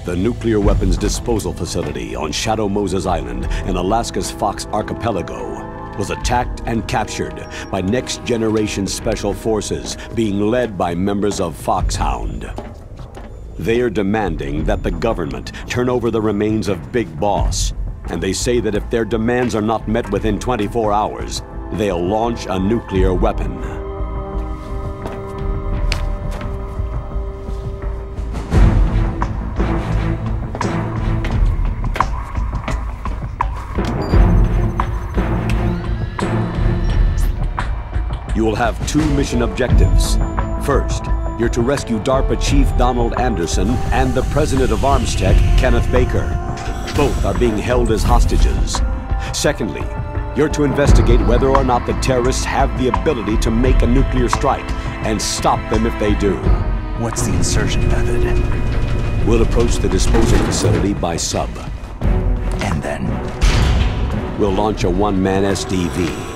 The nuclear weapons disposal facility on Shadow Moses Island in Alaska's Fox Archipelago was attacked and captured by next-generation special forces being led by members of Foxhound. They are demanding that the government turn over the remains of Big Boss, and they say that if their demands are not met within 24 hours, they'll launch a nuclear weapon. You will have two mission objectives. First, you're to rescue DARPA Chief Donald Anderson and the President of Armstech, Kenneth Baker. Both are being held as hostages. Secondly, you're to investigate whether or not the terrorists have the ability to make a nuclear strike and stop them if they do. What's the insertion method? We'll approach the disposal facility by sub. And then? We'll launch a one-man SDV.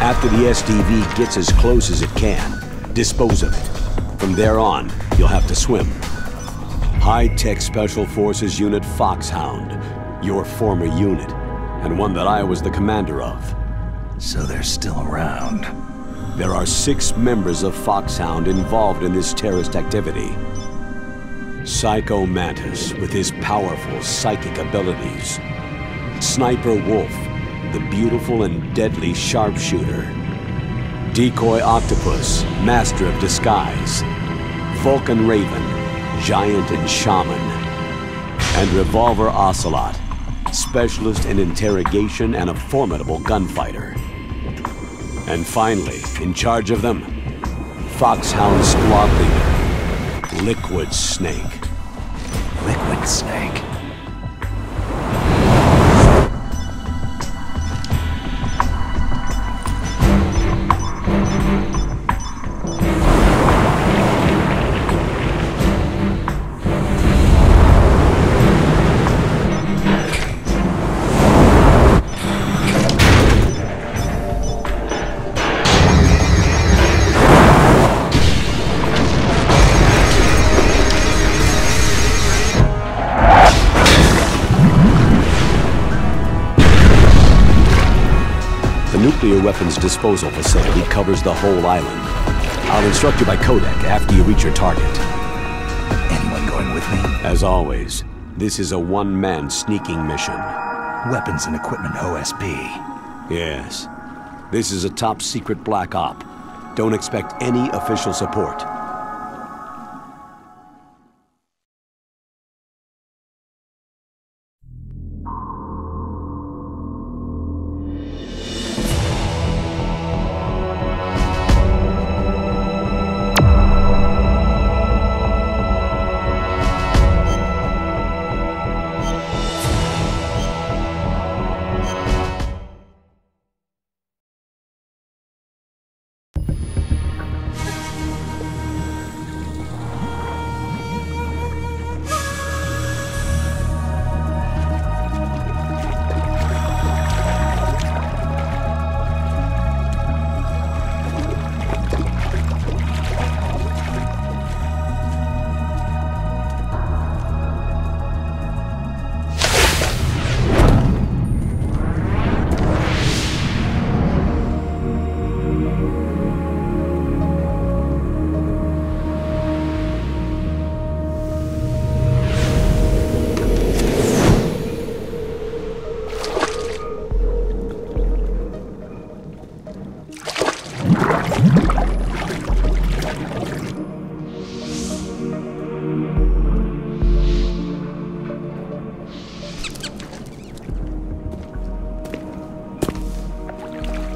After the SDV gets as close as it can, dispose of it. From there on, you'll have to swim. High-tech Special Forces Unit Foxhound, your former unit, and one that I was the commander of. So they're still around. There are 6 members of Foxhound involved in this terrorist activity. Psycho Mantis, with his powerful psychic abilities. Sniper Wolf, the beautiful and deadly sharpshooter. Decoy Octopus, master of disguise. Vulcan Raven, giant and shaman. And Revolver Ocelot, specialist in interrogation and a formidable gunfighter. And finally, in charge of them, Foxhound squad leader, Liquid Snake. Liquid Snake? The nuclear weapons disposal facility covers the whole island. I'll instruct you by codec after you reach your target. Anyone going with me? As always, this is a one-man sneaking mission. Weapons and equipment OSP. Yes. This is a top-secret black op. Don't expect any official support.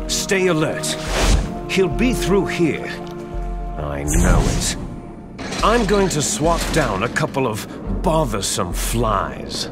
Stay alert. He'll be through here. I know it. I'm going to swat down a couple of bothersome flies.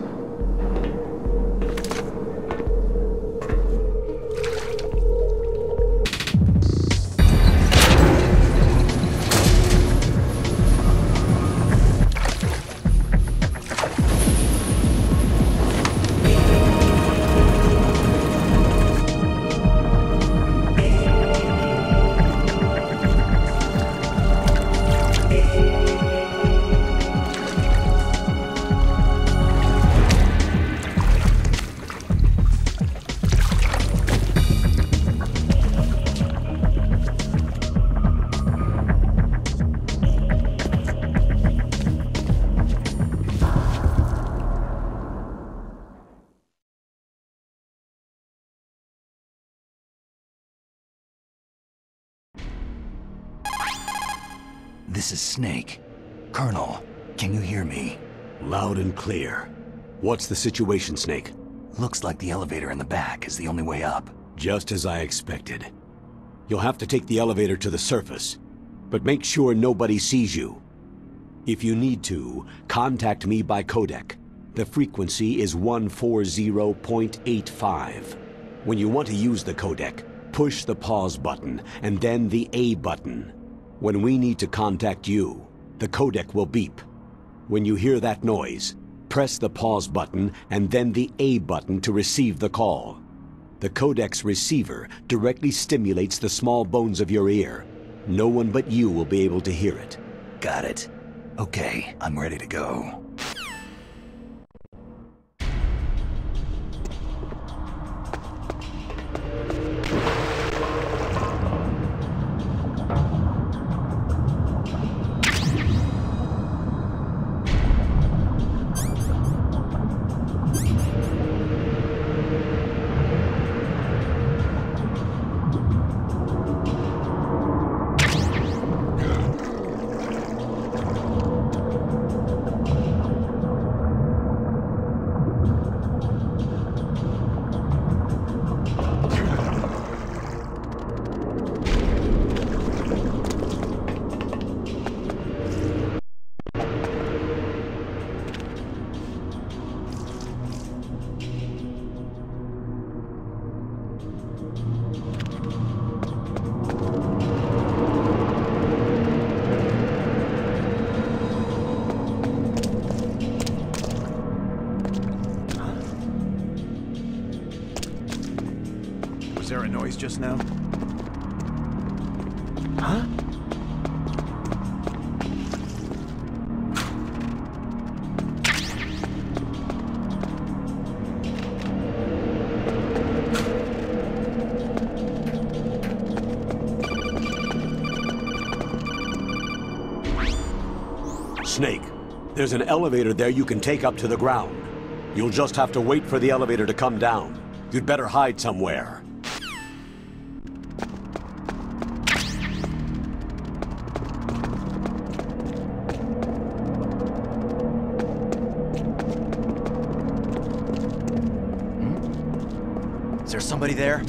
This is Snake. Colonel, can you hear me? Loud and clear. What's the situation, Snake? Looks like the elevator in the back is the only way up. Just as I expected. You'll have to take the elevator to the surface, but make sure nobody sees you. If you need to, contact me by codec. The frequency is 140.85. When you want to use the codec, push the pause button and then the A button. When we need to contact you, the codec will beep. When you hear that noise, press the pause button and then the A button to receive the call. The codec's receiver directly stimulates the small bones of your ear. No one but you will be able to hear it. Got it. Okay, I'm ready to go. Was there a noise just now? Huh? Snake, there's an elevator there you can take up to the ground. You'll just have to wait for the elevator to come down. You'd better hide somewhere. Is there somebody there?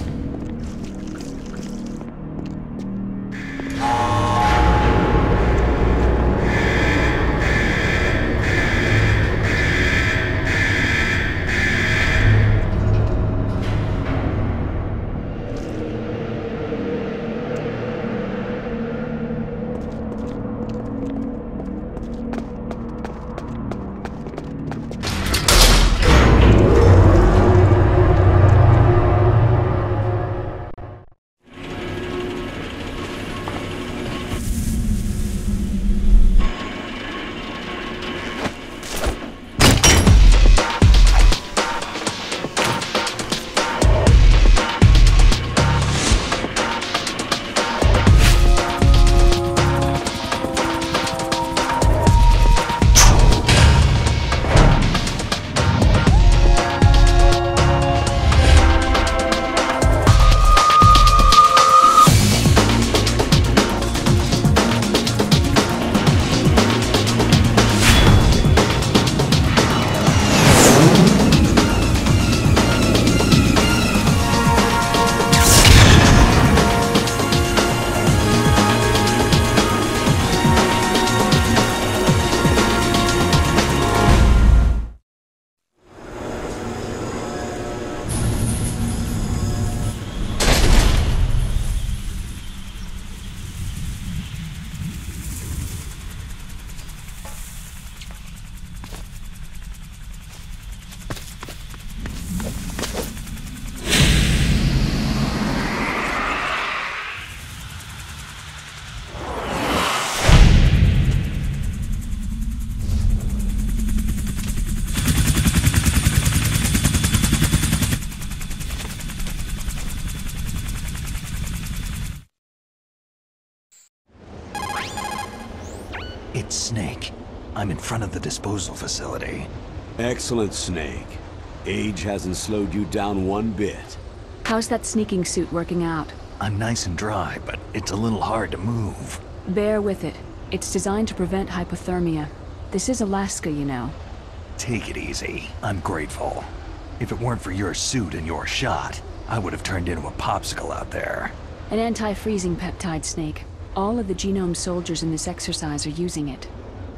It's Snake. I'm in front of the disposal facility. Excellent, Snake. Age hasn't slowed you down one bit. How's that sneaking suit working out? I'm nice and dry, but it's a little hard to move. Bear with it. It's designed to prevent hypothermia. This is Alaska, you know. Take it easy. I'm grateful. If it weren't for your suit and your shot, I would have turned into a popsicle out there. An anti-freezing peptide, Snake. All of the genome soldiers in this exercise are using it.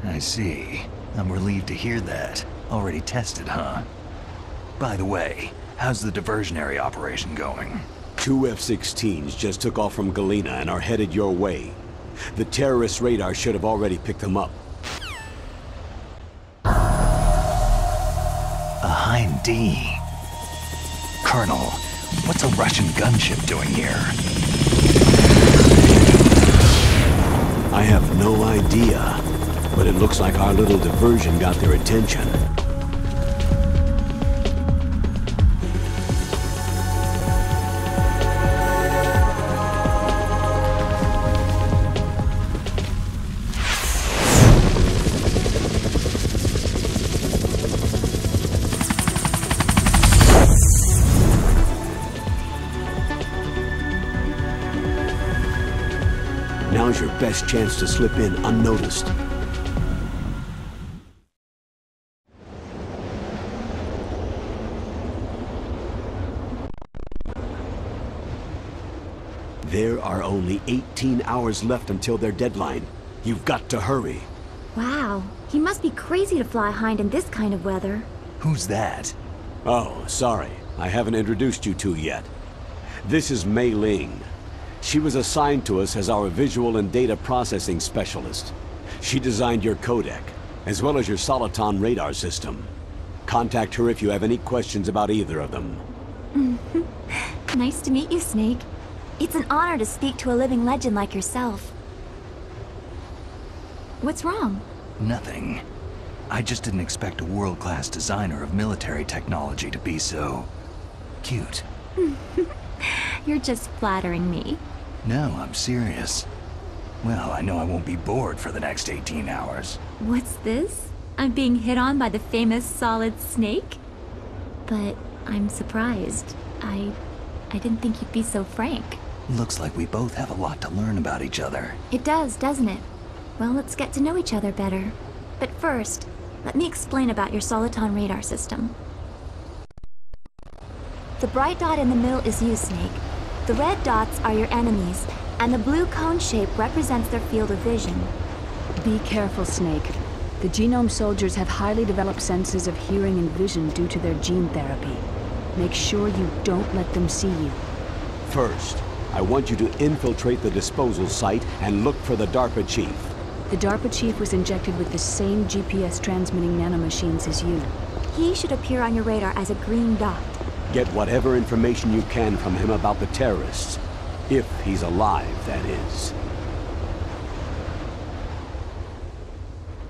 I see. I'm relieved to hear that. Already tested, huh? By the way, how's the diversionary operation going? 2 F-16s just took off from Galena and are headed your way. The terrorist radar should have already picked them up. A Hind D. Colonel, what's a Russian gunship doing here? I have no idea, but it looks like our little diversion got their attention. Now's your best chance to slip in unnoticed. There are only 18 hours left until their deadline. You've got to hurry. Wow, he must be crazy to fly Hind in this kind of weather. Who's that? Oh, sorry. I haven't introduced you two yet. This is Mei Ling. She was assigned to us as our visual and data processing specialist. She designed your codec, as well as your Soliton radar system. Contact her if you have any questions about either of them. Nice to meet you, Snake. It's an honor to speak to a living legend like yourself. What's wrong? Nothing. I just didn't expect a world-class designer of military technology to be so... cute. You're just flattering me. No, I'm serious. Well, I know I won't be bored for the next 18 hours. What's this? I'm being hit on by the famous Solid Snake? But I'm surprised. I didn't think you'd be so frank. Looks like we both have a lot to learn about each other. It does, doesn't it? Well, let's get to know each other better. But first, let me explain about your Soliton radar system. The bright dot in the middle is you, Snake. The red dots are your enemies, and the blue cone shape represents their field of vision. Be careful, Snake. The genome soldiers have highly developed senses of hearing and vision due to their gene therapy. Make sure you don't let them see you. First, I want you to infiltrate the disposal site and look for the DARPA chief. The DARPA chief was injected with the same GPS transmitting nanomachines as you. He should appear on your radar as a green dot. Get whatever information you can from him about the terrorists. If he's alive, that is.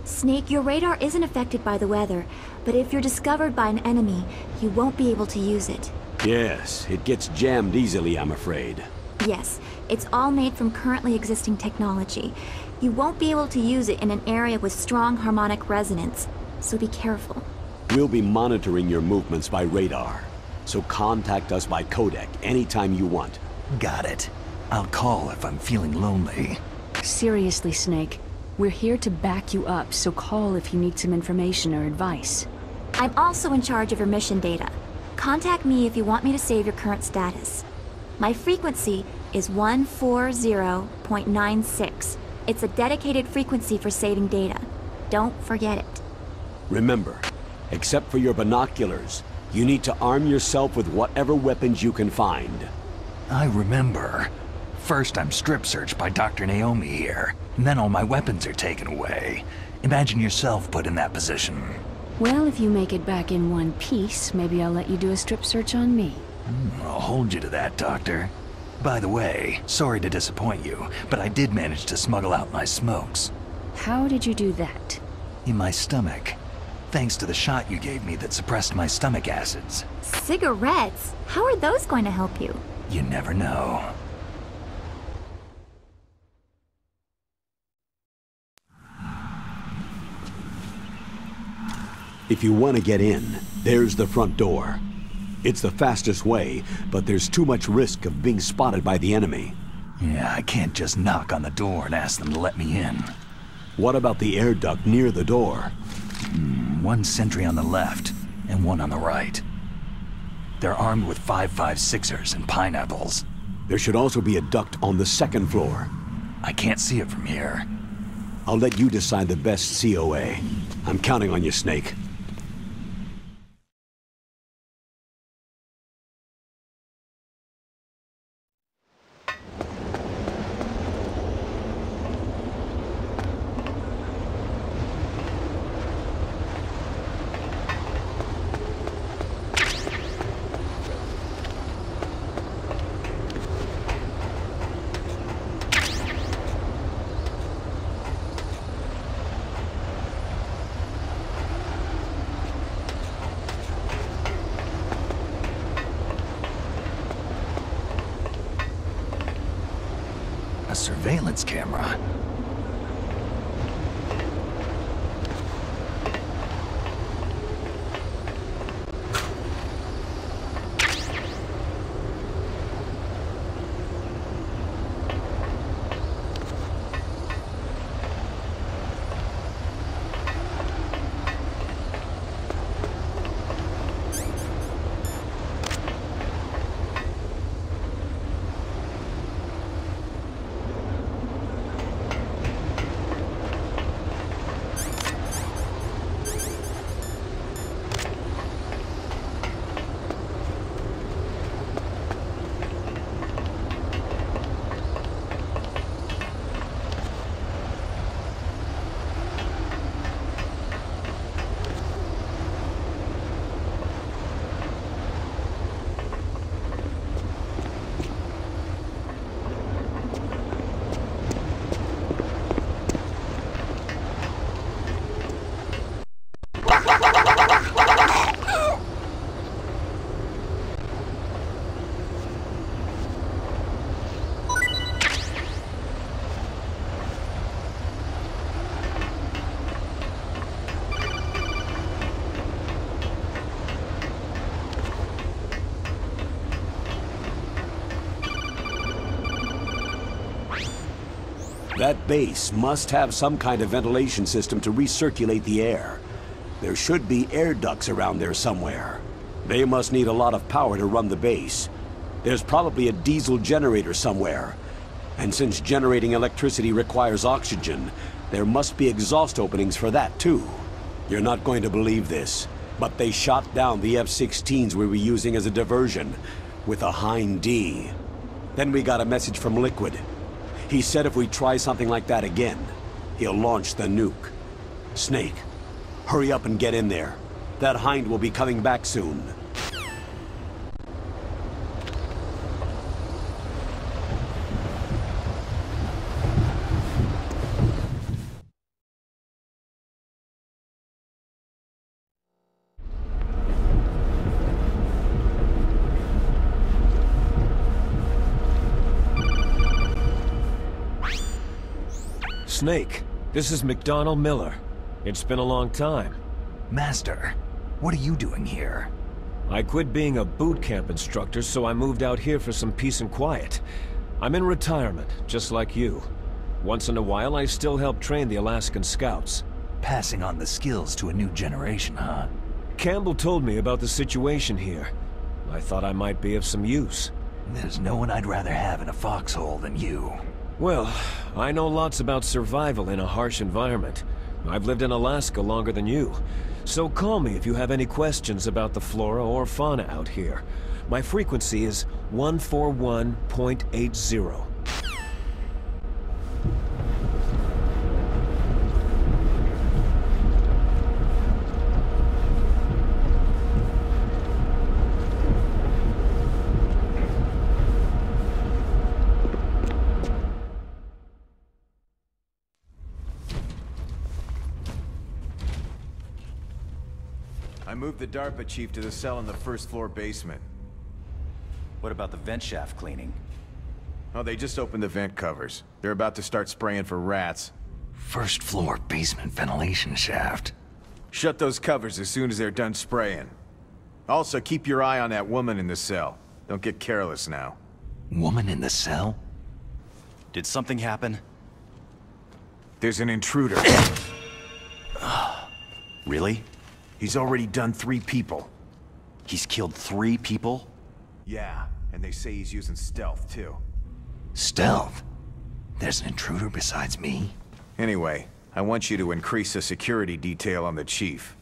Snake, your radar isn't affected by the weather, but if you're discovered by an enemy, you won't be able to use it. Yes, it gets jammed easily, I'm afraid. Yes, it's all made from currently existing technology. You won't be able to use it in an area with strong harmonic resonance, so be careful. We'll be monitoring your movements by radar, so contact us by codec anytime you want. Got it. I'll call if I'm feeling lonely. Seriously, Snake. We're here to back you up, so call if you need some information or advice. I'm also in charge of your mission data. Contact me if you want me to save your current status. My frequency is 140.96. It's a dedicated frequency for saving data. Don't forget it. Remember, except for your binoculars, you need to arm yourself with whatever weapons you can find. I remember. First I'm strip searched by Dr. Naomi here, and then all my weapons are taken away. Imagine yourself put in that position. Well, if you make it back in one piece, maybe I'll let you do a strip search on me. I'll hold you to that, Doctor. By the way, sorry to disappoint you, but I did manage to smuggle out my smokes. How did you do that? In my stomach. Thanks to the shot you gave me that suppressed my stomach acids. Cigarettes? How are those going to help you? You never know. If you want to get in, there's the front door. It's the fastest way, but there's too much risk of being spotted by the enemy. Yeah, I can't just knock on the door and ask them to let me in. What about the air duct near the door? One sentry on the left, and one on the right. They're armed with 5.56ers and pineapples. There should also be a duct on the second floor. I can't see it from here. I'll let you decide the best COA. I'm counting on you, Snake. A surveillance camera. That base must have some kind of ventilation system to recirculate the air. There should be air ducts around there somewhere. They must need a lot of power to run the base. There's probably a diesel generator somewhere. And since generating electricity requires oxygen, there must be exhaust openings for that too. You're not going to believe this, but they shot down the F-16s we were using as a diversion with a Hind D. Then we got a message from Liquid. He said if we try something like that again, he'll launch the nuke. Snake, hurry up and get in there. That Hind will be coming back soon. Snake, this is McDonald Miller. It's been a long time. Master, what are you doing here? I quit being a boot camp instructor, so I moved out here for some peace and quiet. I'm in retirement, just like you. Once in a while, I still help train the Alaskan Scouts. Passing on the skills to a new generation, huh? Campbell told me about the situation here. I thought I might be of some use. There's no one I'd rather have in a foxhole than you. Well, I know lots about survival in a harsh environment. I've lived in Alaska longer than you. So call me if you have any questions about the flora or fauna out here. My frequency is 141.80. I moved the DARPA chief to the cell in the first floor basement. What about the vent shaft cleaning? Oh, they just opened the vent covers. They're about to start spraying for rats. First floor basement ventilation shaft. Shut those covers as soon as they're done spraying. Also, keep your eye on that woman in the cell. Don't get careless now. Woman in the cell? Did something happen? There's an intruder. Really? He's already done 3 people. He's killed 3 people? Yeah, and they say he's using stealth, too. Stealth? There's an intruder besides me? Anyway, I want you to increase the security detail on the chief.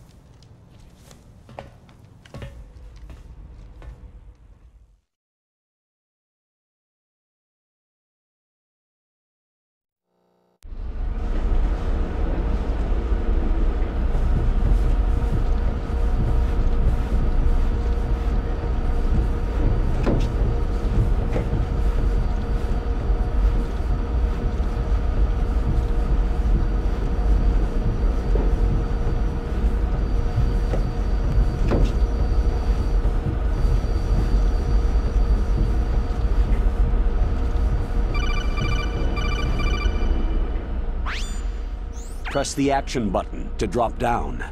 Press the action button to drop down.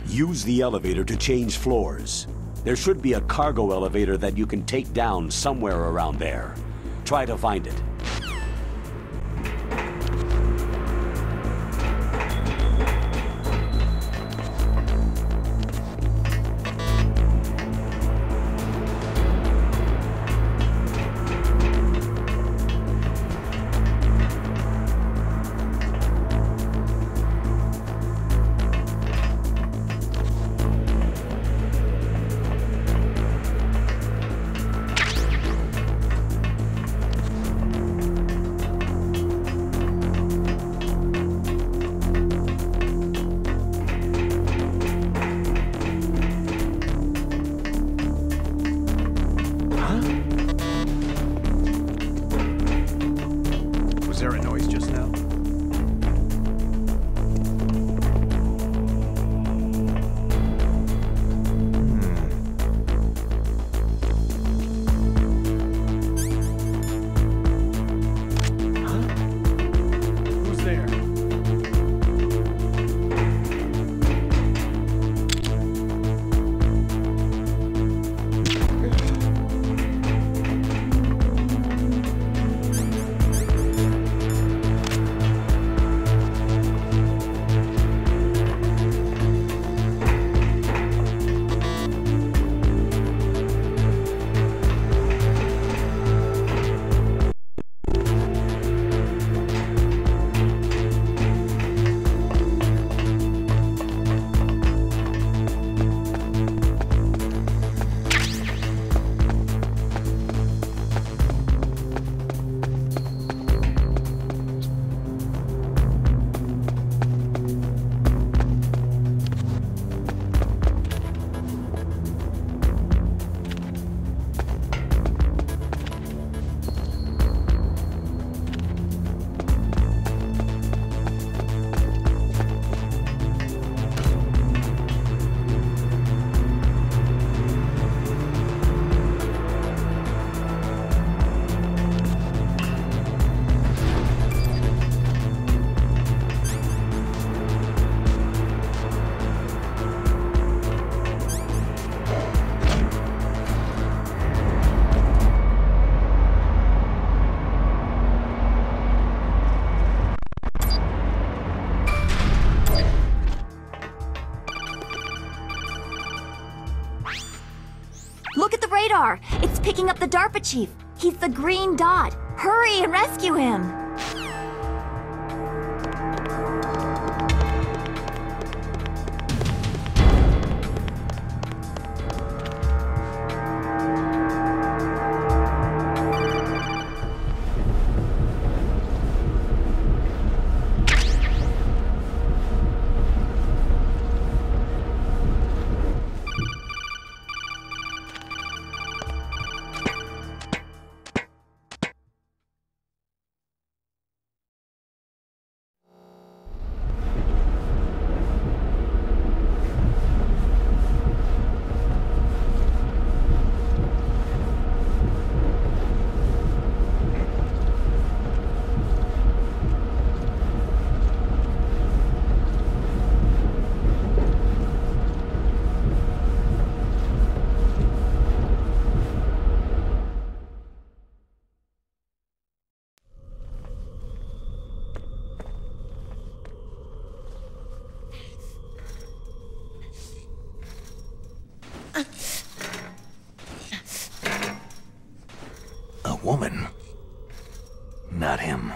Use the elevator to change floors. There should be a cargo elevator that you can take down somewhere around there. Try to find it. Was there a noise just now? Who's there? Look at the radar! It's picking up the DARPA chief! He's the green dot! Hurry and rescue him! woman. Not him.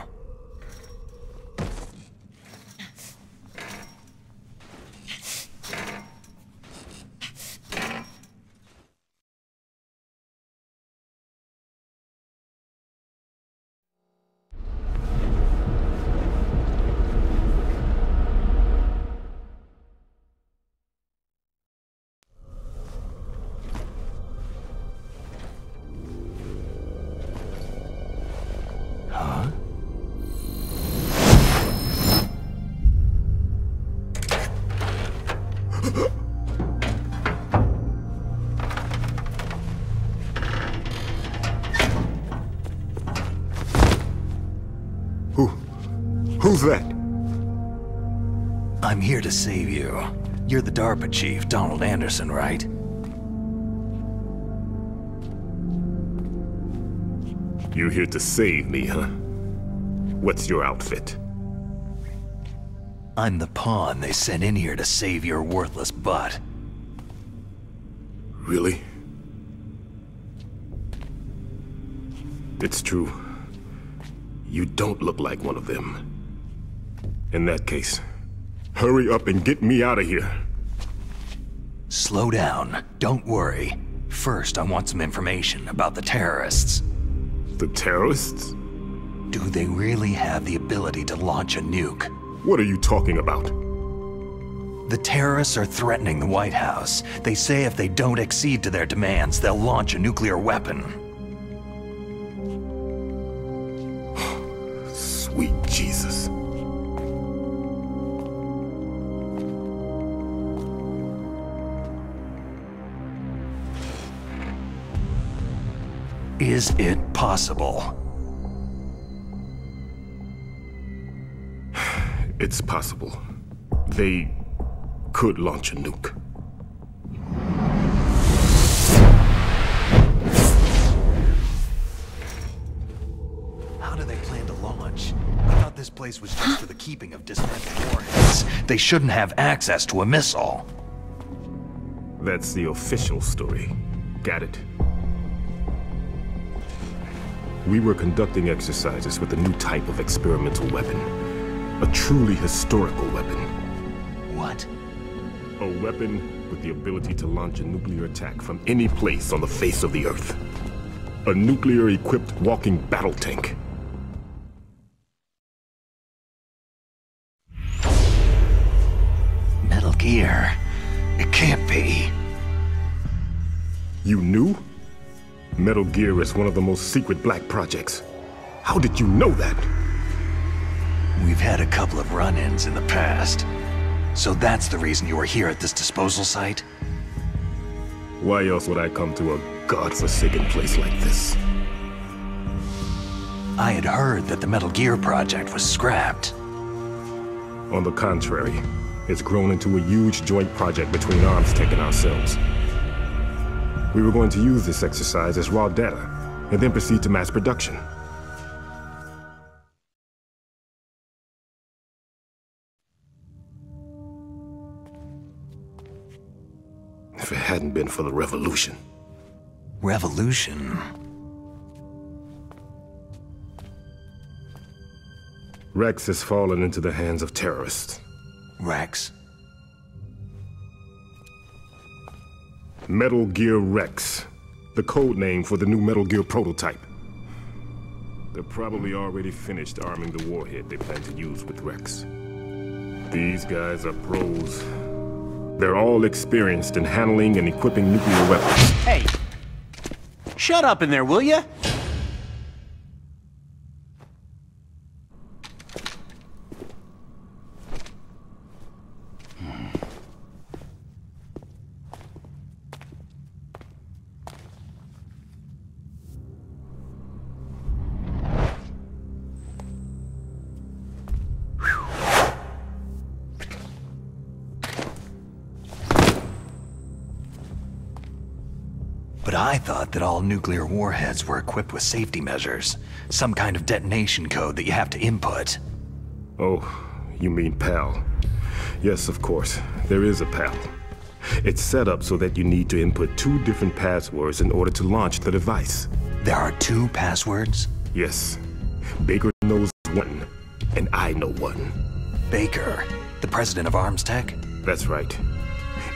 Who's that? I'm here to save you. You're the DARPA chief, Donald Anderson, right? You're here to save me, huh? What's your outfit? I'm the pawn they sent in here to save your worthless butt. Really? It's true. You don't look like one of them. In that case, hurry up and get me out of here. Slow down. Don't worry. First, I want some information about the terrorists. The terrorists? Do they really have the ability to launch a nuke? What are you talking about? The terrorists are threatening the White House. They say if they don't accede to their demands, they'll launch a nuclear weapon. Sweet Jesus. Is it possible? It's possible. They could launch a nuke. How do they plan to launch? I thought this place was just for the keeping of dismantled warheads. They shouldn't have access to a missile. That's the official story. Got it? We were conducting exercises with a new type of experimental weapon. A truly historical weapon. What? A weapon with the ability to launch a nuclear attack from any place on the face of the Earth. A nuclear-equipped walking battle tank. Metal Gear. It can't be. You knew? Metal Gear is one of the most secret black projects. How did you know that? We've had a couple of run-ins in the past. So that's the reason you were here at this disposal site? Why else would I come to a godforsaken place like this? I had heard that the Metal Gear project was scrapped. On the contrary, it's grown into a huge joint project between ArmsTech and ourselves. We were going to use this exercise as raw data, and then proceed to mass production. If it hadn't been for the revolution. Revolution? Rex has fallen into the hands of terrorists. Rex? Metal Gear Rex, the code name for the new Metal Gear prototype. They're probably already finished arming the warhead they plan to use with Rex. These guys are pros. They're all experienced in handling and equipping nuclear weapons. Hey! Shut up in there, will ya? But I thought that all nuclear warheads were equipped with safety measures. Some kind of detonation code that you have to input. Oh, you mean PAL. Yes, of course. There is a PAL. It's set up so that you need to input 2 different passwords in order to launch the device. There are 2 passwords? Yes. Baker knows one, and I know one. Baker, the president of Arms Tech? That's right.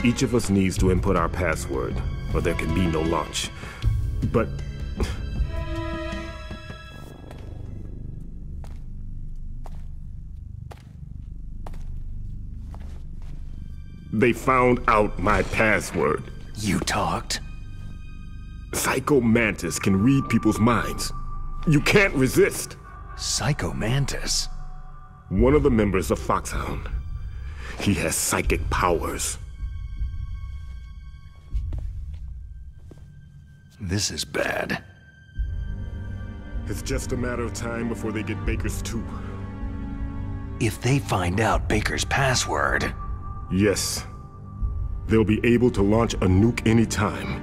Each of us needs to input our password, or there can be no launch. But... they found out my password. You talked? Psycho Mantis can read people's minds. You can't resist. Psycho Mantis? One of the members of Foxhound. He has psychic powers. This is bad. It's just a matter of time before they get Baker's too. If they find out Baker's password... Yes. They'll be able to launch a nuke anytime.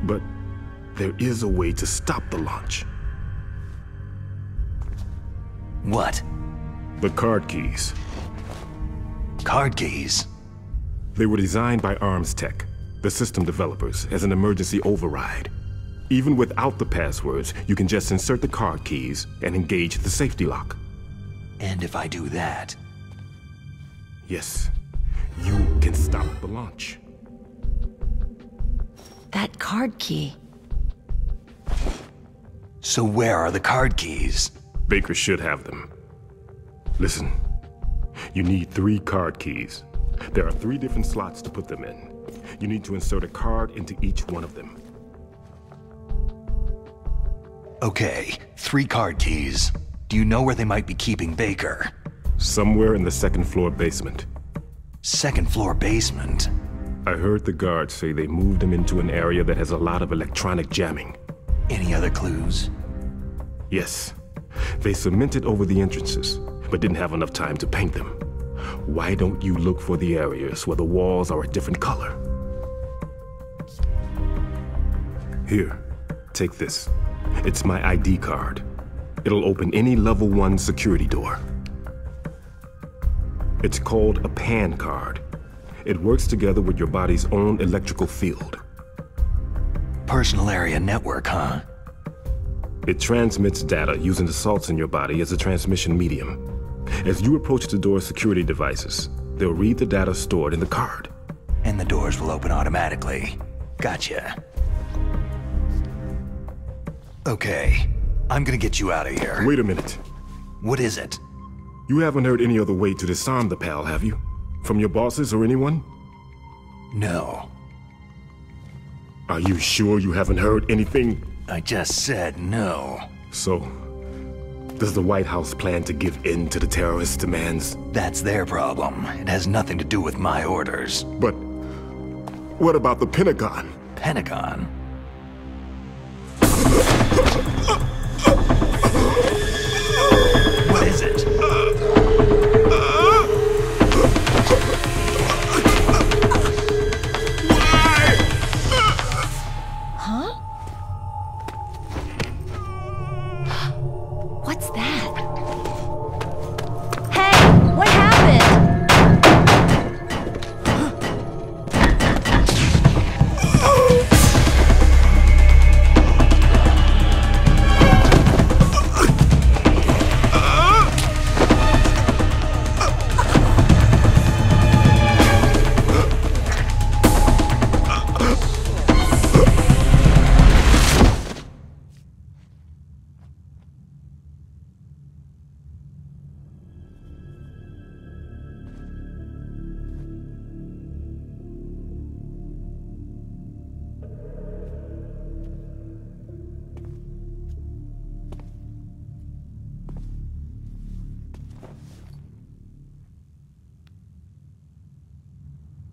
But there is a way to stop the launch. What? The card keys. Card keys? They were designed by Arms Tech, the system developers, as an emergency override. Even without the passwords, you can just insert the card keys and engage the safety lock. And if I do that... Yes, you can stop the launch. That card key. So where are the card keys? Baker should have them. Listen, you need 3 card keys. There are 3 different slots to put them in. You need to insert a card into each one of them. Okay, 3 card keys. Do you know where they might be keeping Baker? Somewhere in the 2nd floor basement. 2nd floor basement? I heard the guards say they moved him into an area that has a lot of electronic jamming. Any other clues? Yes. They cemented over the entrances, but didn't have enough time to paint them. Why don't you look for the areas where the walls are a different color? Here, take this. It's my ID card. It'll open any level 1 security door. It's called a PAN card. It works together with your body's own electrical field. Personal area network, huh? It transmits data using the salts in your body as a transmission medium. As you approach the door's security devices, they'll read the data stored in the card. And the doors will open automatically. Gotcha. Okay, I'm gonna get you out of here. Wait a minute. What is it? You haven't heard any other way to disarm the PAL, have you? From your bosses or anyone? No. Are you sure you haven't heard anything? I just said no. So, does the White House plan to give in to the terrorists' demands? That's their problem. It has nothing to do with my orders. But what about the Pentagon? Pentagon? What is it? Huh? What's that? Hey! What happened?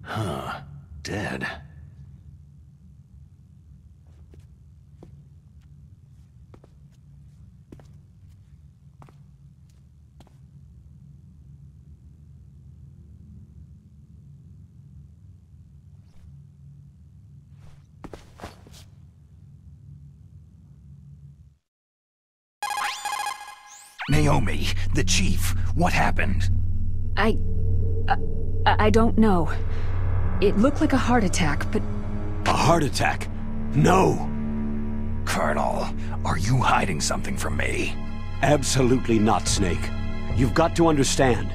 Huh. Dead. Naomi, the chief, what happened? I don't know. It looked like a heart attack, but... A heart attack? No! Colonel, are you hiding something from me? Absolutely not, Snake. You've got to understand.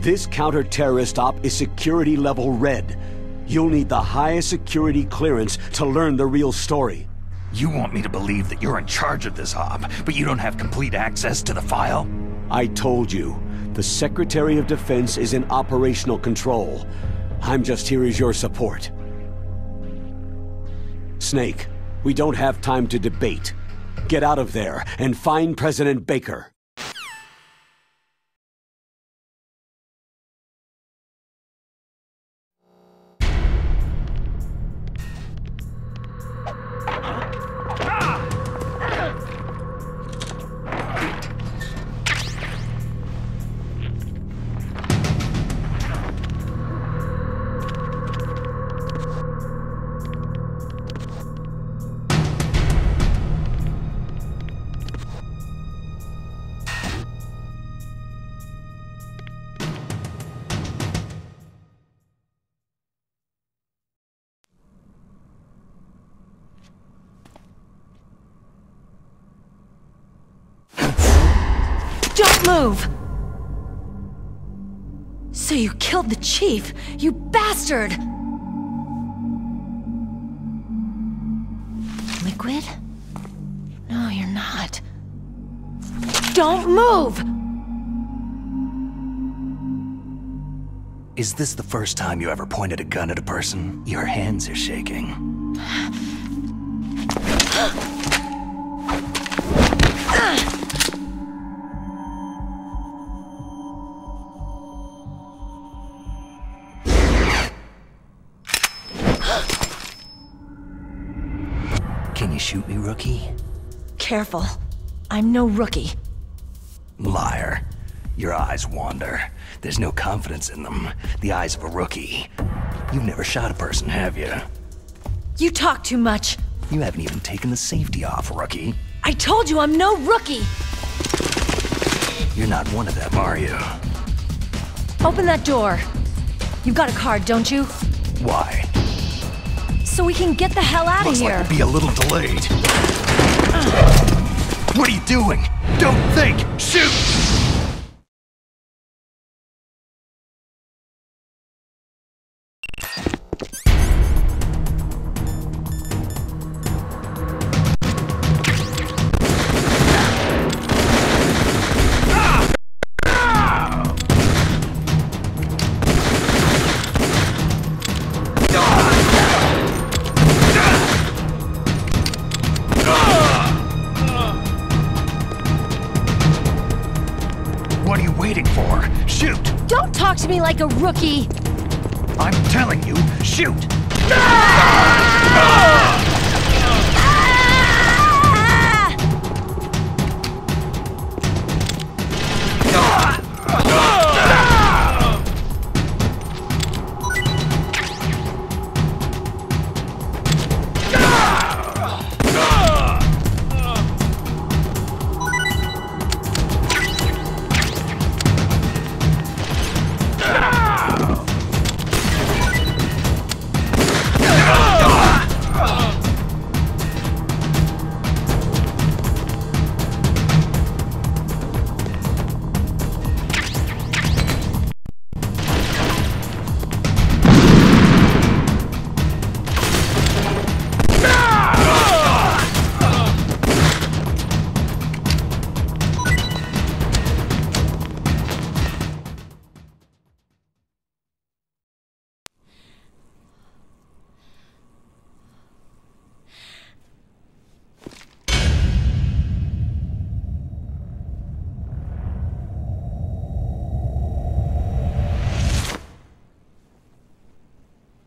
This counter-terrorist op is security level red. You'll need the highest security clearance to learn the real story. You want me to believe that you're in charge of this op, but you don't have complete access to the file? I told you, the Secretary of Defense is in operational control. I'm just here as your support. Snake, we don't have time to debate. Get out of there and find President Baker. Don't move! So you killed the chief, you bastard! Liquid? No, you're not. Don't move! Is this the first time you ever pointed a gun at a person? Your hands are shaking. Can you shoot me, rookie? Careful. I'm no rookie. Liar. Your eyes wander. There's no confidence in them. The eyes of a rookie. You've never shot a person, have you? You talk too much. You haven't even taken the safety off, rookie. I told you I'm no rookie! You're not one of them, are you? Open that door. You've got a card, don't you? Why? So we can get the hell out of Looks here. like we'll be a little delayed. What are you doing? Don't think! Shoot! What are you waiting for? Shoot! Don't talk to me like a rookie! I'm telling you, shoot!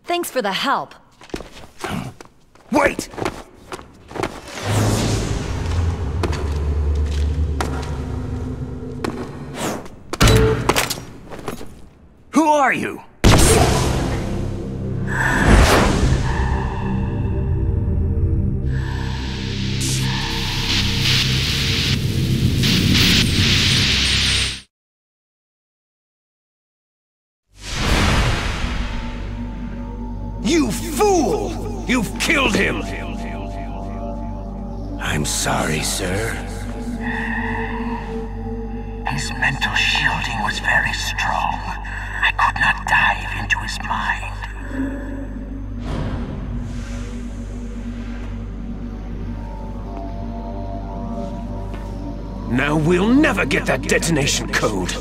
Thanks for the help. Wait! Who are you? You fool! You've killed him! I I'm sorry, sir. His mental shielding was very strong. I could not dive into his mind. Now we'll never get that detonation code.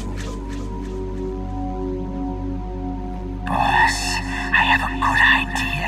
Boss, I have a good idea.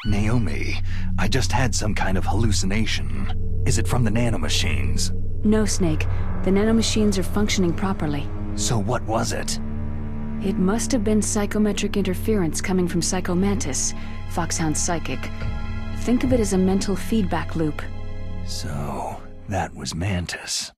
Naomi, I just had some kind of hallucination. Is it from the nanomachines? No, Snake. The nanomachines are functioning properly. So what was it? It must have been psychometric interference coming from Psycho Mantis, Foxhound's psychic. Think of it as a mental feedback loop. So, that was Mantis.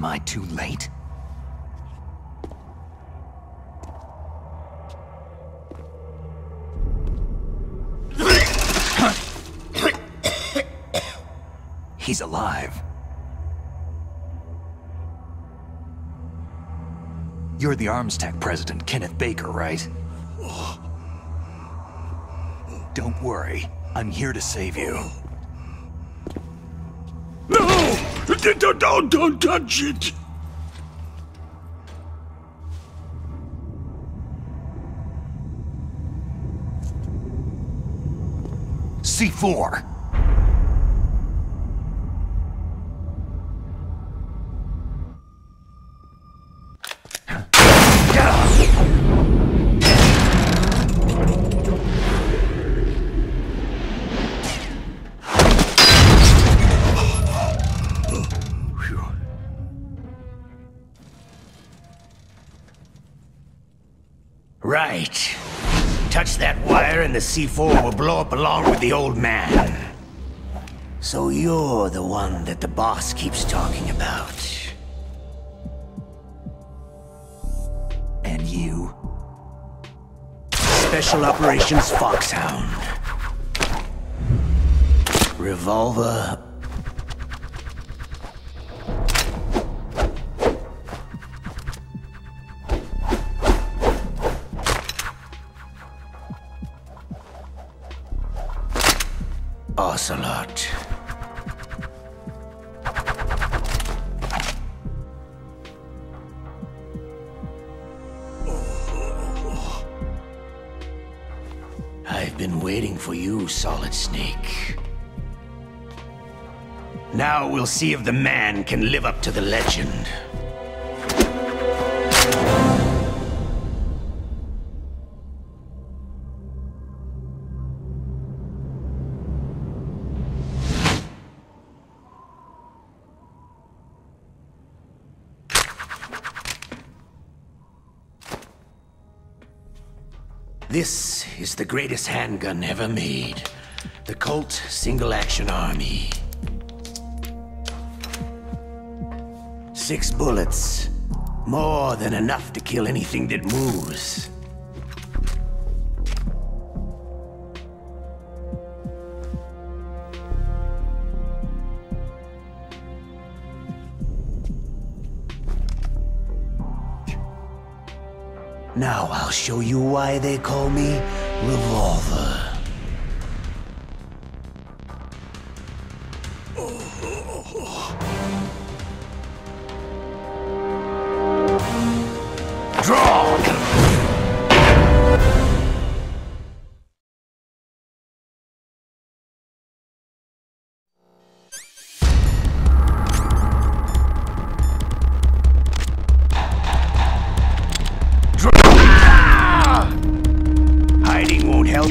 I too late? He's alive. You're the Arms Tech president, Kenneth Baker, right? Don't worry. I'm here to save you. No! Don't touch it! C4! Right. Touch that wire and the C4 will blow up along with the old man. So you're the one that the boss keeps talking about. And you? Special Operations Foxhound. Revolver. Ocelot. I've been waiting for you, Solid Snake. Now we'll see if the man can live up to the legend. This is the greatest handgun ever made. The Colt Single Action Army. 6 bullets. More than enough to kill anything that moves. Now I'll show you why they call me Revolver. Draw! Hiding won't help.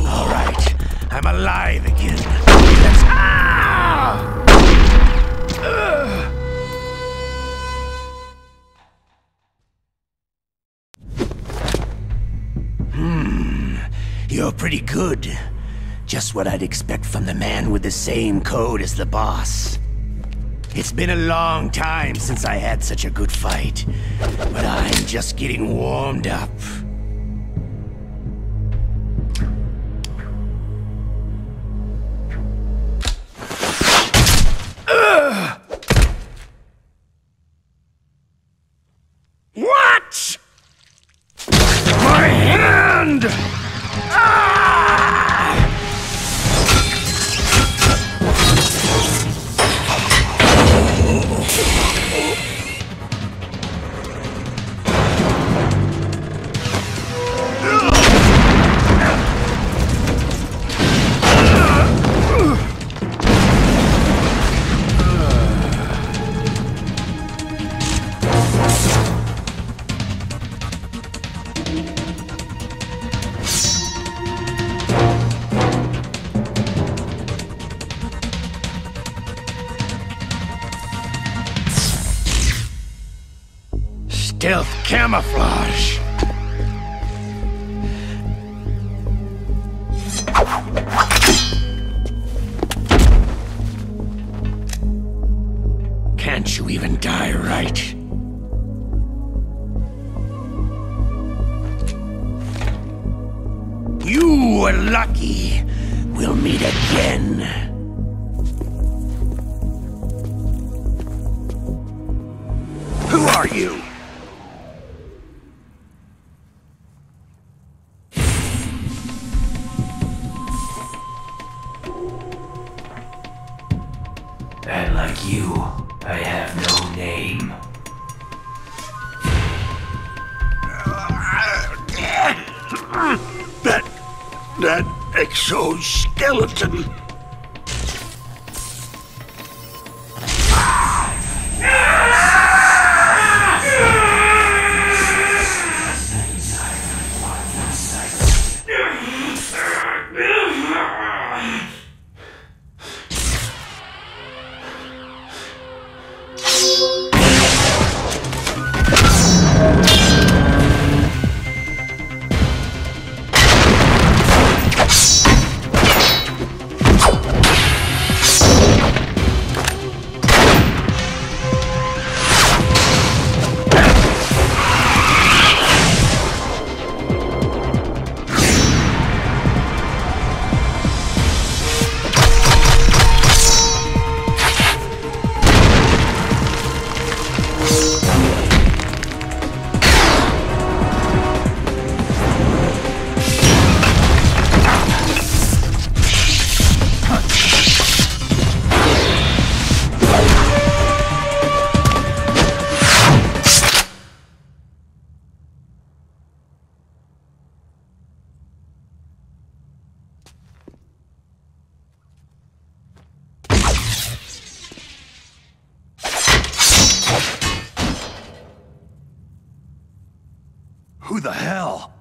All right, I'm alive again. You're pretty good. Just what I'd expect from the man with the same code as the boss. It's been a long time since I had such a good fight, but I'm just getting warmed up. What? My hand! Stealth camouflage. Can't you even die right? You were lucky. We'll meet again. Who are you? And like you, I have no name. That exoskeleton. Who the hell?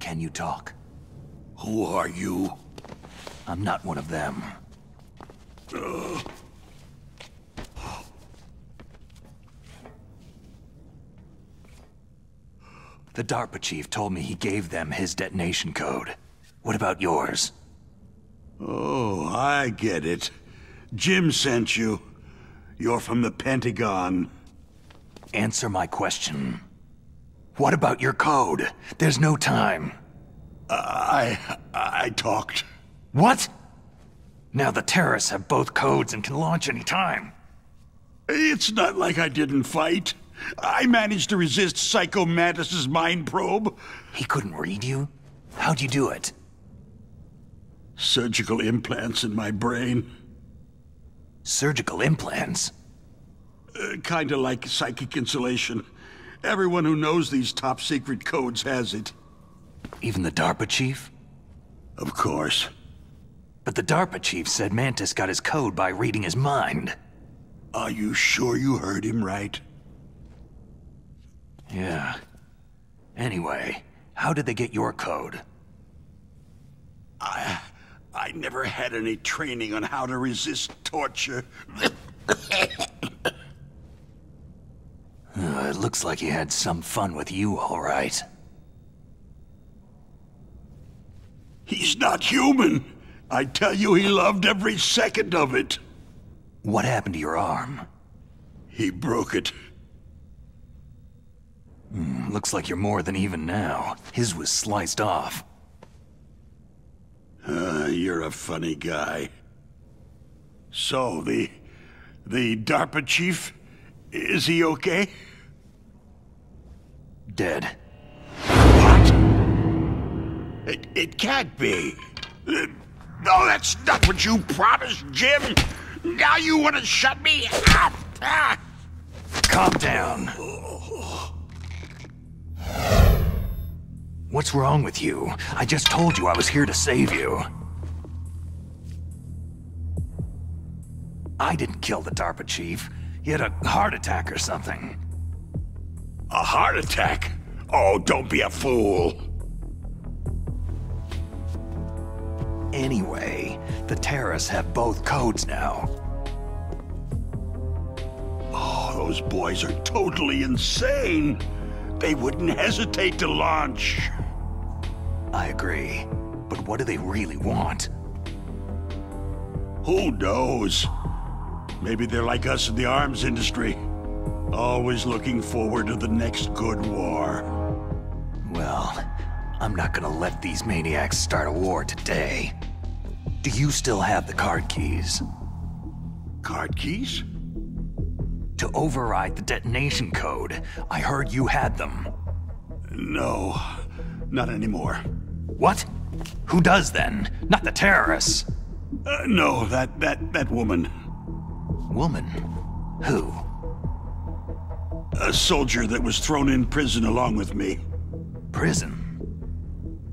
Can you talk? Who are you? I'm not one of them. The DARPA chief told me he gave them his detonation code. What about yours? Oh, I get it. Jim sent you. You're from the Pentagon. Answer my question. What about your code? There's no time. I talked. What? Now the terrorists have both codes and can launch any time. It's not like I didn't fight. I managed to resist Psycho Mantis's mind probe. He couldn't read you? How'd you do it? Surgical implants in my brain. Surgical implants? Kinda like psychic insulation. Everyone who knows these top-secret codes has it. Even the DARPA chief? Of course. But the DARPA chief said Mantis got his code by reading his mind. Are you sure you heard him right? Yeah. Anyway, how did they get your code? I never had any training on how to resist torture. It looks like he had some fun with you, all right. He's not human. I tell you, he loved every second of it. What happened to your arm? He broke it. Looks like you're more than even now. His was sliced off. You're a funny guy. So, the DARPA chief, is he okay? Dead. What? It can't be. No, that's not what you promised, Jim. Now you want to shut me up. Calm down. What's wrong with you? I just told you I was here to save you. I didn't kill the DARPA chief. He had a heart attack or something. A heart attack? Oh, don't be a fool. Anyway, the terrorists have both codes now. Oh, those boys are totally insane. They wouldn't hesitate to launch. I agree. But what do they really want? Who knows? Maybe they're like us in the arms industry. Always looking forward to the next good war. Well, I'm not gonna let these maniacs start a war today. Do you still have the card keys? Card keys? To override the detonation code. I heard you had them. No, not anymore. What? Who does then? Not the terrorists. No, that woman. Woman? Who? A soldier that was thrown in prison along with me. Prison?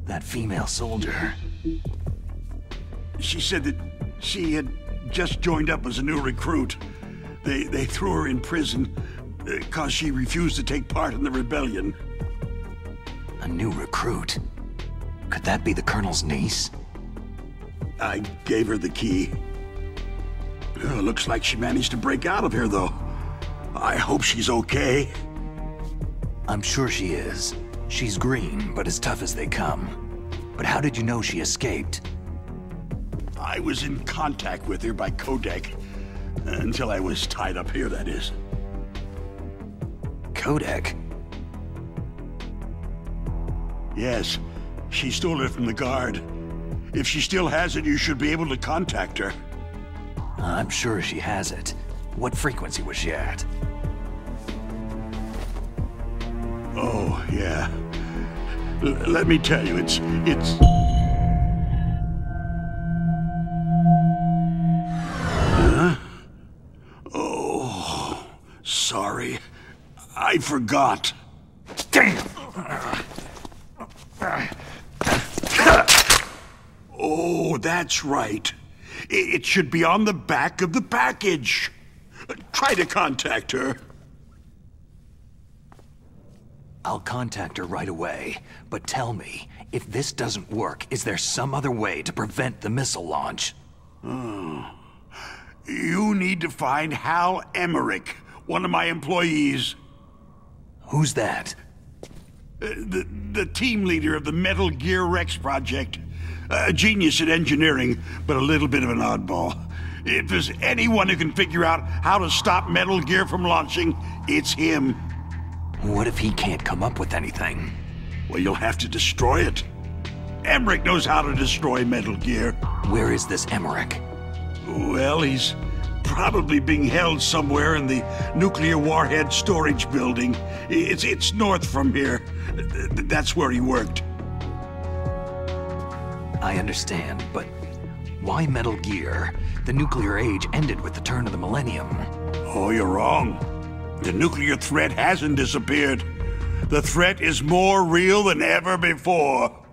That female soldier. She said that she had just joined up as a new recruit. They threw her in prison because she refused to take part in the rebellion. A new recruit? Could that be the Colonel's niece? I gave her the key. Looks like she managed to break out of here, though. I hope she's okay. I'm sure she is. She's green, but as tough as they come. But how did you know she escaped? I was in contact with her by codec. Until I was tied up here, that is. Codec? Yes. She stole it from the guard. If she still has it, you should be able to contact her. I'm sure she has it. What frequency was she at? Oh, yeah. Let me tell you, it's... Huh? Oh, sorry. I forgot. Damn! Oh, that's right. It should be on the back of the package. Try to contact her. I'll contact her right away, but tell me, if this doesn't work, is there some other way to prevent the missile launch? Oh. You need to find Hal Emmerich, one of my employees. Who's that? The team leader of the Metal Gear Rex project. A genius at engineering, but a little bit of an oddball. If there's anyone who can figure out how to stop Metal Gear from launching, it's him. What if he can't come up with anything? Well, you'll have to destroy it. Emmerich knows how to destroy Metal Gear. Where is this Emmerich? Well, he's probably being held somewhere in the nuclear warhead storage building. It's north from here. That's where he worked. I understand, but why Metal Gear? The nuclear age ended with the turn of the millennium. Oh, you're wrong. The nuclear threat hasn't disappeared. The threat is more real than ever before.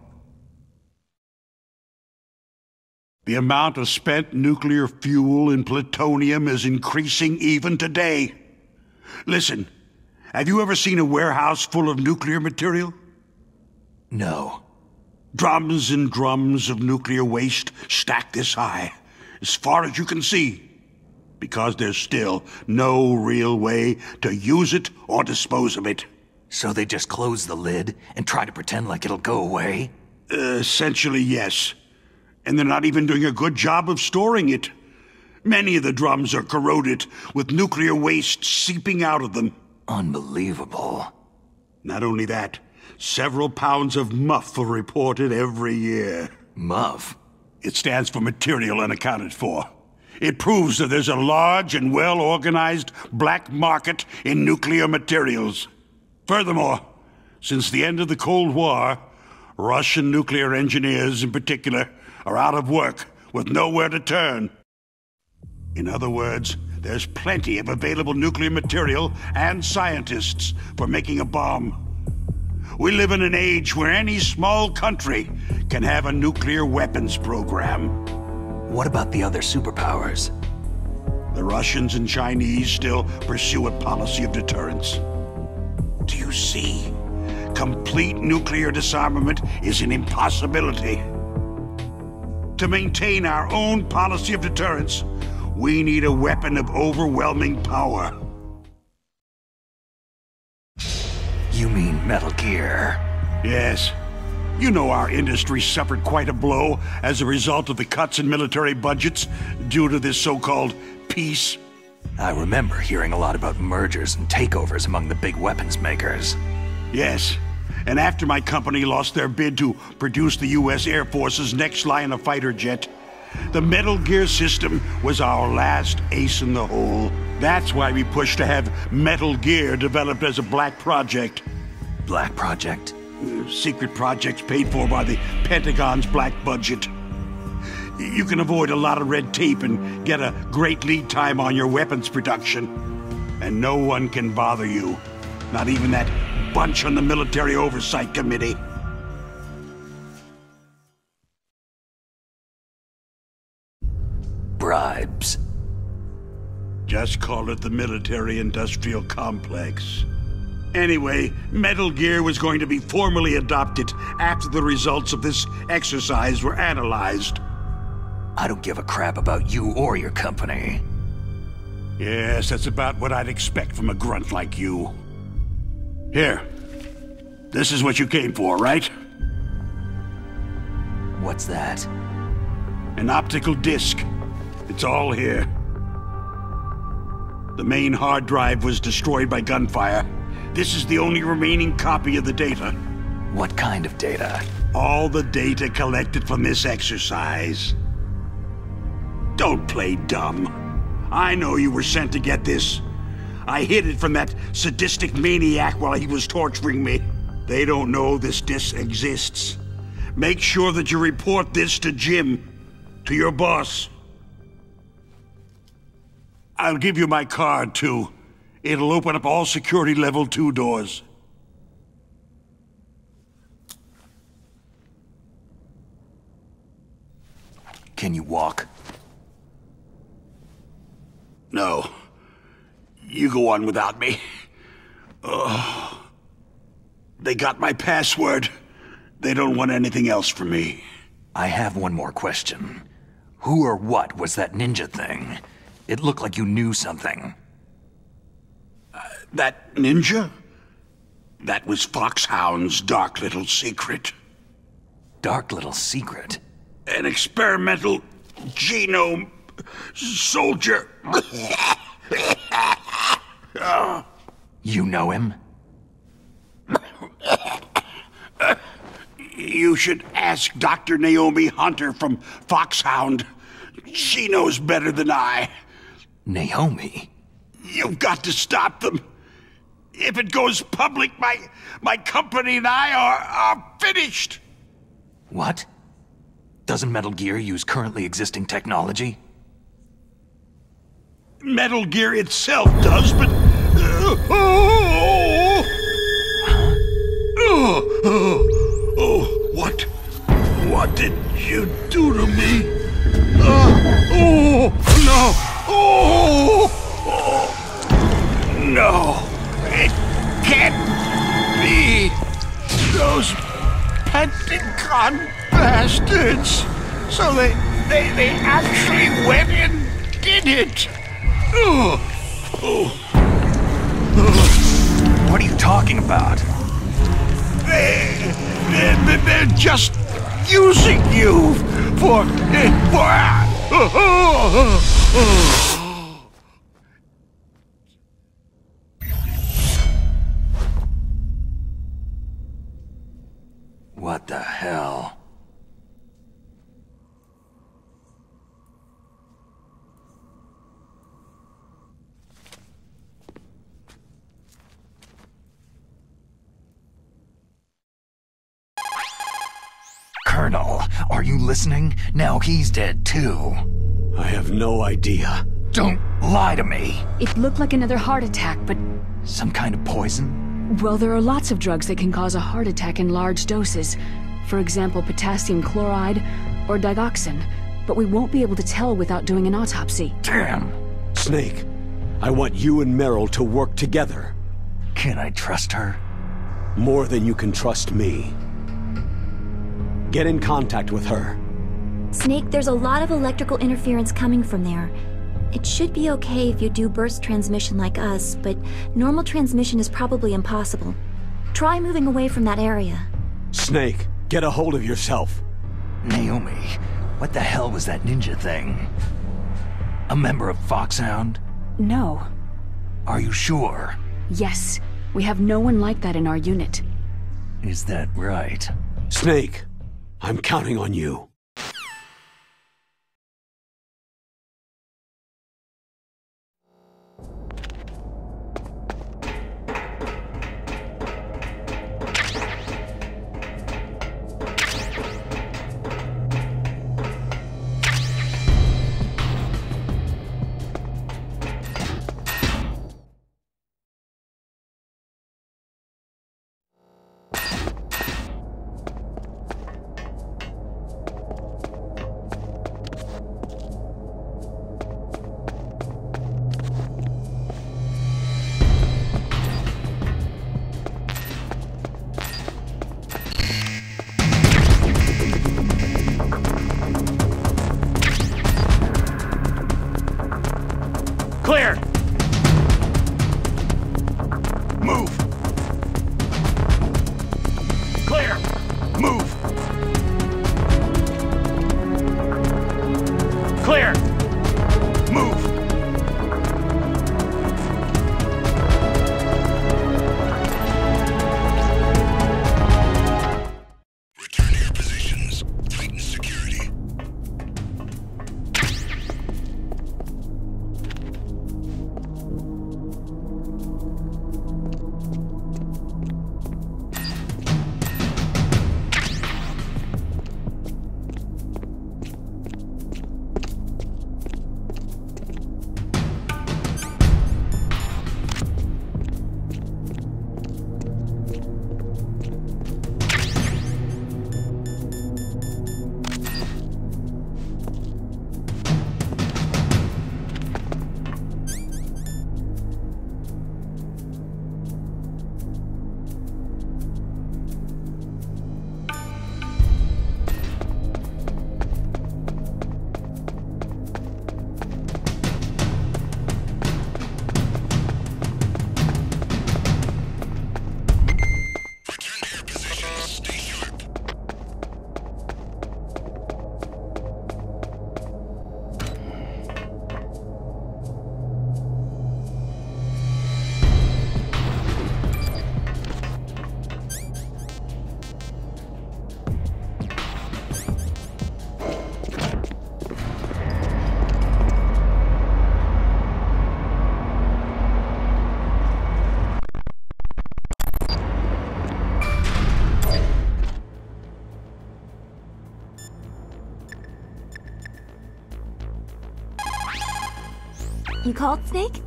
The amount of spent nuclear fuel and plutonium is increasing even today. Listen, have you ever seen a warehouse full of nuclear material? No. Drums and drums of nuclear waste stacked this high, as far as you can see, because there's still no real way to use it or dispose of it. So they just close the lid and try to pretend like it'll go away? Essentially, yes. And they're not even doing a good job of storing it. Many of the drums are corroded, with nuclear waste seeping out of them. Unbelievable. Not only that, several pounds of MUF are reported every year. MUF? It stands for Material Unaccounted For. It proves that there's a large and well-organized black market in nuclear materials. Furthermore, since the end of the Cold War, Russian nuclear engineers in particular are out of work with nowhere to turn. In other words, there's plenty of available nuclear material and scientists for making a bomb. We live in an age where any small country can have a nuclear weapons program. What about the other superpowers? The Russians and Chinese still pursue a policy of deterrence. Do you see? Complete nuclear disarmament is an impossibility. To maintain our own policy of deterrence, we need a weapon of overwhelming power. You mean Metal Gear? Yes. You know our industry suffered quite a blow as a result of the cuts in military budgets due to this so-called peace. I remember hearing a lot about mergers and takeovers among the big weapons makers. Yes. And after my company lost their bid to produce the U.S. Air Force's next line of fighter jet, the Metal Gear system was our last ace in the hole. That's why we pushed to have Metal Gear developed as a black project. Black project? Secret projects paid for by the Pentagon's black budget. You can avoid a lot of red tape and get a great lead time on your weapons production. And no one can bother you. Not even that bunch on the Military Oversight Committee. Bribes. Just call it the military-industrial complex. Anyway, Metal Gear was going to be formally adopted after the results of this exercise were analyzed. I don't give a crap about you or your company. Yes, that's about what I'd expect from a grunt like you. Here. This is what you came for, right? What's that? An optical disc. It's all here. The main hard drive was destroyed by gunfire. This is the only remaining copy of the data. What kind of data? All the data collected from this exercise. Don't play dumb. I know you were sent to get this. I hid it from that sadistic maniac while he was torturing me. They don't know this disc exists. Make sure that you report this to Jim, to your boss. I'll give you my card, too. It'll open up all security level 2 doors. Can you walk? No. You go on without me. Oh. They got my password. They don't want anything else from me. I have one more question. Who or what was that ninja thing? It looked like you knew something. That ninja? That was Foxhound's dark little secret. Dark little secret? An experimental genome soldier. You know him? You should ask Dr. Naomi Hunter from Foxhound. She knows better than I. Naomi? You've got to stop them. If it goes public, my company and I are finished. What? Doesn't Metal Gear use currently existing technology? Metal Gear itself does, but... What did you do to me? No! It can't be! Those Pentagon bastards! So they actually went and did it! What are you talking about? They're just using you for... What the hell? Colonel, are you listening? Now he's dead too. I have no idea. Don't lie to me. It looked like another heart attack, but... Some kind of poison? Well, there are lots of drugs that can cause a heart attack in large doses. For example, potassium chloride or digoxin. But we won't be able to tell without doing an autopsy. Damn. Snake, I want you and Meryl to work together. Can I trust her? More than you can trust me. Get in contact with her. Snake, there's a lot of electrical interference coming from there. It should be okay if you do burst transmission like us, but normal transmission is probably impossible. Try moving away from that area. Snake, get a hold of yourself. Naomi, what the hell was that ninja thing? A member of Foxhound? No. Are you sure? Yes. We have no one like that in our unit. Is that right? Snake, I'm counting on you. Clear! Move! Clear! Move! Clear! Move! Return to your positions. Tighten security. You called, Snake?